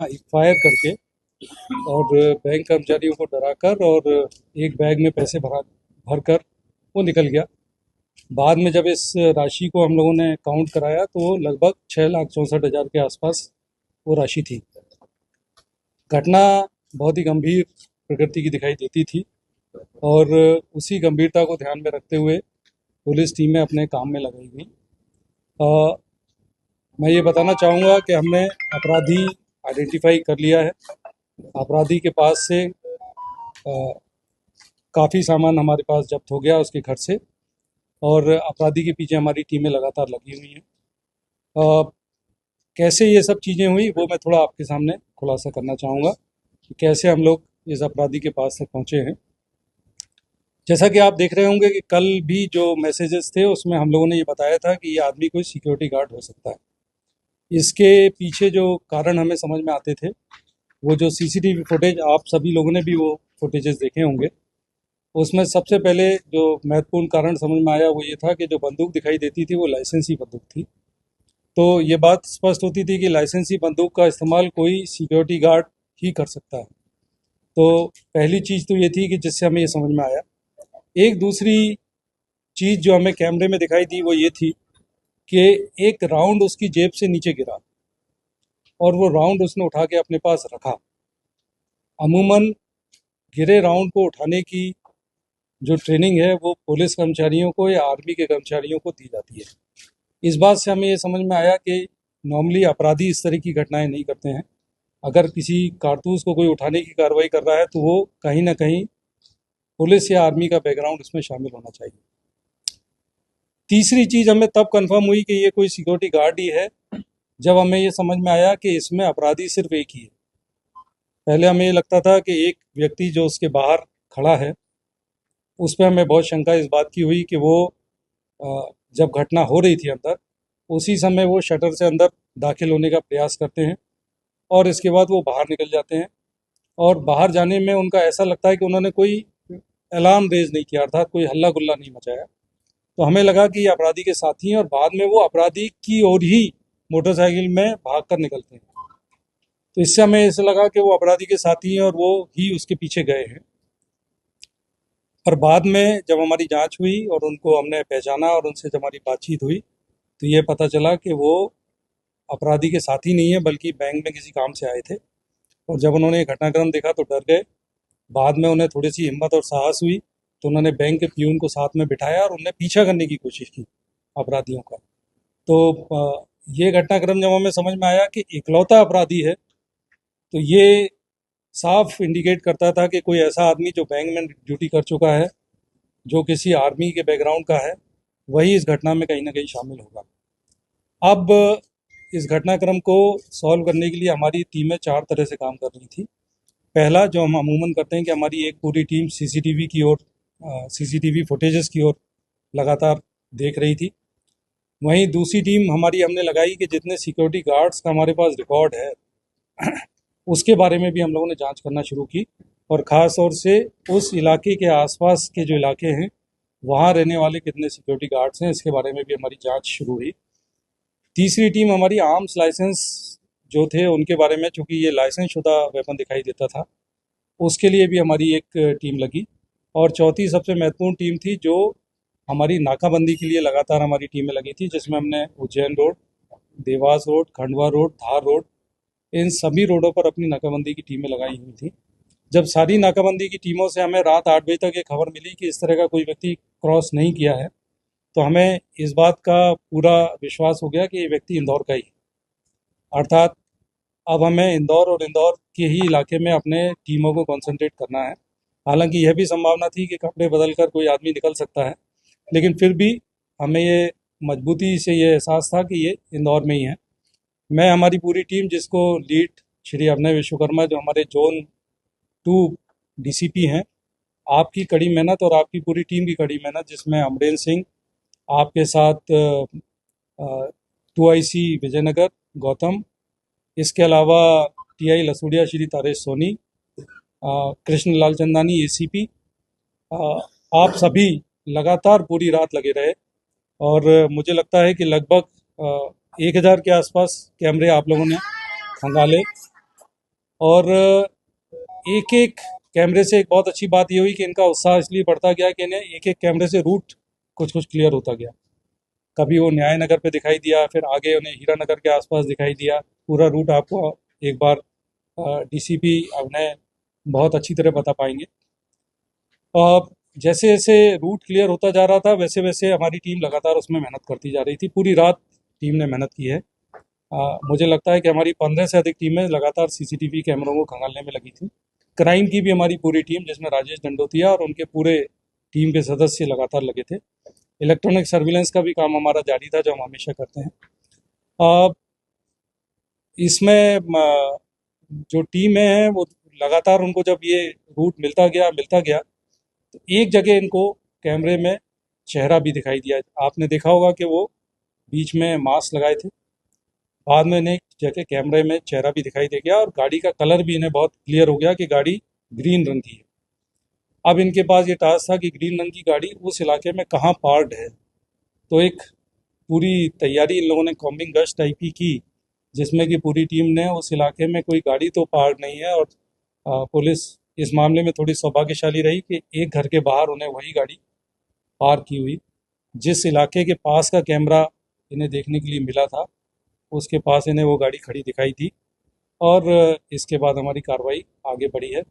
एक फायर करके और बैंक कर्मचारियों को डराकर और एक बैग में पैसे भरकर वो निकल गया। बाद में जब इस राशि को हम लोगों ने काउंट कराया तो लगभग 6,64,000 के आसपास वो राशि थी। घटना बहुत ही गंभीर प्रकृति की दिखाई देती थी और उसी गंभीरता को ध्यान में रखते हुए पुलिस टीमें अपने काम में लगाई गई। मैं ये बताना चाहूँगा कि हमने अपराधी आइडेंटिफाई कर लिया है। अपराधी के पास से काफ़ी सामान हमारे पास जब्त हो गया उसके घर से और अपराधी के पीछे हमारी टीमें लगातार लगी हुई हैं। कैसे ये सब चीज़ें हुई वो मैं थोड़ा आपके सामने खुलासा करना चाहूँगा कि कैसे हम लोग इस अपराधी के पास तक पहुँचे हैं। जैसा कि आप देख रहे होंगे कि कल भी जो मैसेजेस थे उसमें हम लोगों ने ये बताया था कि ये आदमी कोई सिक्योरिटी गार्ड हो सकता है। इसके पीछे जो कारण हमें समझ में आते थे, वो जो सीसीटीवी फुटेज आप सभी लोगों ने भी वो फुटेजेस देखे होंगे, उसमें सबसे पहले जो महत्वपूर्ण कारण समझ में आया वो ये था कि जो बंदूक दिखाई देती थी वो लाइसेंसी बंदूक थी। तो ये बात स्पष्ट होती थी कि लाइसेंसी बंदूक का इस्तेमाल कोई सिक्योरिटी गार्ड ही कर सकता है। तो पहली चीज़ तो ये थी कि जिससे हमें ये समझ में आया। एक दूसरी चीज़ जो हमें कैमरे में दिखाई दी वो ये थी कि एक राउंड उसकी जेब से नीचे गिरा और वो राउंड उसने उठा के अपने पास रखा। अमूमन गिरे राउंड को उठाने की जो ट्रेनिंग है वो पुलिस कर्मचारियों को या आर्मी के कर्मचारियों को दी जाती है। इस बात से हमें ये समझ में आया कि नॉर्मली अपराधी इस तरह की घटनाएं नहीं करते हैं। अगर किसी कारतूस को कोई उठाने की कार्रवाई कर रहा है तो वो कहीं ना कहीं पुलिस या आर्मी का बैकग्राउंड इसमें शामिल होना चाहिए। तीसरी चीज़ हमें तब कंफर्म हुई कि ये कोई सिक्योरिटी गार्ड ही है जब हमें ये समझ में आया कि इसमें अपराधी सिर्फ एक ही है। पहले हमें ये लगता था कि एक व्यक्ति जो उसके बाहर खड़ा है उस पर हमें बहुत शंका इस बात की हुई कि वो जब घटना हो रही थी अंदर उसी समय वो शटर से अंदर दाखिल होने का प्रयास करते हैं और इसके बाद वो बाहर निकल जाते हैं और बाहर जाने में उनका ऐसा लगता है कि उन्होंने कोई अलार्म रेज नहीं किया, अर्थात कोई हल्ला गुल्ला नहीं मचाया। तो हमें लगा कि ये अपराधी के साथी हैं और बाद में वो अपराधी की ओर ही मोटरसाइकिल में भाग कर निकलते हैं। तो इससे हमें ऐसा लगा कि वो अपराधी के साथी हैं और वो ही उसके पीछे गए हैं। पर बाद में जब हमारी जांच हुई और उनको हमने पहचाना और उनसे जब हमारी बातचीत हुई तो ये पता चला कि वो अपराधी के साथी नहीं है बल्कि बैंक में किसी काम से आए थे और जब उन्होंने ये घटनाक्रम देखा तो डर गए। बाद में उन्हें थोड़ी सी हिम्मत और साहस हुई तो उन्होंने बैंक के प्यून को साथ में बिठाया और उन्हें पीछा करने की कोशिश की अपराधियों का। तो ये घटनाक्रम जब हमें समझ में आया कि इकलौता अपराधी है तो ये साफ इंडिकेट करता था कि कोई ऐसा आदमी जो बैंक में ड्यूटी कर चुका है, जो किसी आर्मी के बैकग्राउंड का है, वही इस घटना में कहीं ना कहीं शामिल होगा। अब इस घटनाक्रम को सॉल्व करने के लिए हमारी टीमें 4 तरह से काम कर रही थी। पहला जो हम अमूमन करते हैं कि हमारी एक पूरी टीम सीसीटीवी की ओर सीसीटीवी फुटेजेस की ओर लगातार देख रही थी। वहीं दूसरी टीम हमारी हमने लगाई कि जितने सिक्योरिटी गार्ड्स का हमारे पास रिकॉर्ड है उसके बारे में भी हम लोगों ने जांच करना शुरू की और ख़ास तौर से उस इलाके के आसपास के जो इलाके हैं वहाँ रहने वाले कितने सिक्योरिटी गार्ड्स हैं इसके बारे में भी हमारी जांच शुरू हुई। तीसरी टीम हमारी आर्म्स लाइसेंस जो थे उनके बारे में, चूँकि ये लाइसेंस शुदा वेपन दिखाई देता था, उसके लिए भी हमारी एक टीम लगी। और चौथी सबसे महत्वपूर्ण टीम थी जो हमारी नाकाबंदी के लिए लगातार हमारी टीमें लगी थी, जिसमें हमने Ujjain road, Dewas road, Khandwa road, Dhar road, इन सभी रोडों पर अपनी नाकाबंदी की टीमें लगाई हुई थी। जब सारी नाकाबंदी की टीमों से हमें रात 8 बजे तक ये खबर मिली कि इस तरह का कोई व्यक्ति क्रॉस नहीं किया है तो हमें इस बात का पूरा विश्वास हो गया कि ये व्यक्ति इंदौर का ही है। अर्थात अब हमें इंदौर और इंदौर के ही इलाके में अपने टीमों को कंसंट्रेट करना है। हालांकि यह भी संभावना थी कि कपड़े बदल कर कोई आदमी निकल सकता है, लेकिन फिर भी हमें ये मजबूती से ये एहसास था कि ये इंदौर में ही है। मैं हमारी पूरी टीम जिसको लीड श्री अभिनय विश्वकर्मा जो हमारे जोन 2 डीसीपी हैं, आपकी कड़ी मेहनत और आपकी पूरी टीम की कड़ी मेहनत, जिसमें अमरेंद्र सिंह, आपके साथ 2IC विजयनगर गौतम, इसके अलावा TI लसूड़िया श्री तारेश सोनी, कृष्ण लाल चंदानी ACP, आप सभी लगातार पूरी रात लगे रहे और मुझे लगता है कि लगभग 1,000 के आसपास कैमरे आप लोगों ने खंगाले और एक एक कैमरे से एक बहुत अच्छी बात ये हुई कि इनका उत्साह इसलिए बढ़ता गया कि इन्हें एक एक कैमरे से रूट कुछ कुछ क्लियर होता गया। कभी वो न्याय नगर पे दिखाई दिया, फिर आगे उन्हें हीरा नगर के आसपास दिखाई दिया। पूरा रूट आपको एक बार डीसीपी अभिनय बहुत अच्छी तरह बता पाएंगे। अ, जैसे जैसे रूट क्लियर होता जा रहा था वैसे वैसे हमारी टीम लगातार उसमें मेहनत करती जा रही थी। पूरी रात टीम ने मेहनत की है। मुझे लगता है कि हमारी 15 से अधिक टीमें लगातार सीसीटीवी कैमरों को खंगालने में लगी थी। क्राइम की भी हमारी पूरी टीम, जिसमें राजेश दंडोतिया और उनके पूरे टीम के सदस्य लगातार लगे थे। इलेक्ट्रॉनिक सर्विलेंस का भी काम हमारा जारी था, जो हम हमेशा करते हैं। अ, इसमें जो टीमें हैं वो लगातार, उनको जब ये रूट मिलता गया तो एक जगह इनको कैमरे में चेहरा भी दिखाई दिया। आपने देखा होगा कि वो बीच में मास्क लगाए थे, बाद में इन्हें एक जगह कैमरे में चेहरा भी दिखाई दे गया और गाड़ी का कलर भी इन्हें बहुत क्लियर हो गया कि गाड़ी ग्रीन रंग की है। अब इनके पास ये टास्क था कि ग्रीन रंग की गाड़ी उस इलाके में कहाँ पार्क्ड है। तो एक पूरी तैयारी इन लोगों ने कॉम्बिंग गश्त टाइप की, जिसमें कि पूरी टीम ने उस इलाके में कोई गाड़ी तो पार्क नहीं है। और पुलिस इस मामले में थोड़ी सौभाग्यशाली रही कि एक घर के बाहर उन्हें वही गाड़ी पार्क की हुई, जिस इलाके के पास का कैमरा इन्हें देखने के लिए मिला था उसके पास इन्हें वो गाड़ी खड़ी दिखाई दी। और इसके बाद हमारी कार्रवाई आगे बढ़ी है।